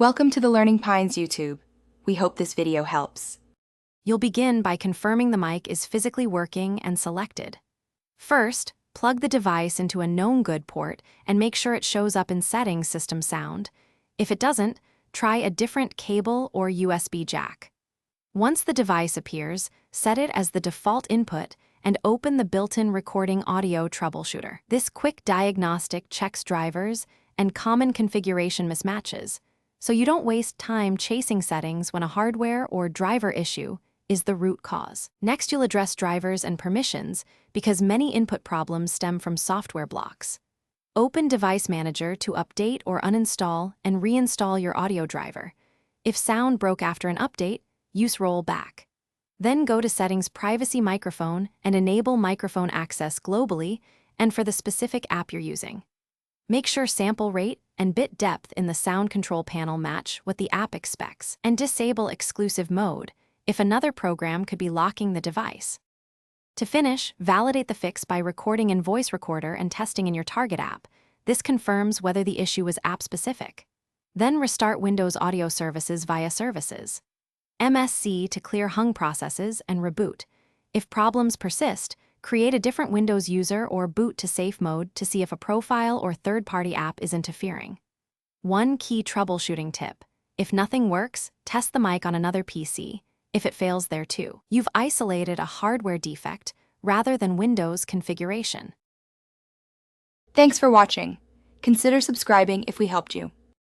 Welcome to the Learning Pines YouTube. We hope this video helps. You'll begin by confirming the mic is physically working and selected. First, plug the device into a known good port and make sure it shows up in Settings System Sound. If it doesn't, try a different cable or USB jack. Once the device appears, set it as the default input and open the built-in recording audio troubleshooter. This quick diagnostic checks drivers and common configuration mismatches, so you don't waste time chasing settings when a hardware or driver issue is the root cause. Next, you'll address drivers and permissions because many input problems stem from software blocks. Open Device Manager to update or uninstall and reinstall your audio driver. If sound broke after an update, use rollback. Then go to Settings Privacy Microphone and enable microphone access globally and for the specific app you're using. Make sure sample rate and bit depth in the sound control panel match what the app expects, and disable exclusive mode if another program could be locking the device. To finish, validate the fix by recording in Voice Recorder and testing in your target app. This confirms whether the issue is app-specific. Then restart Windows Audio Services via Services. MSC to clear hung processes and reboot. If problems persist, create a different Windows user or boot to safe mode to see if a profile or third-party app is interfering. One key troubleshooting tip: if nothing works, test the mic on another PC. If it fails there too, you've isolated a hardware defect rather than Windows configuration. Thanks for watching. Consider subscribing if we helped you.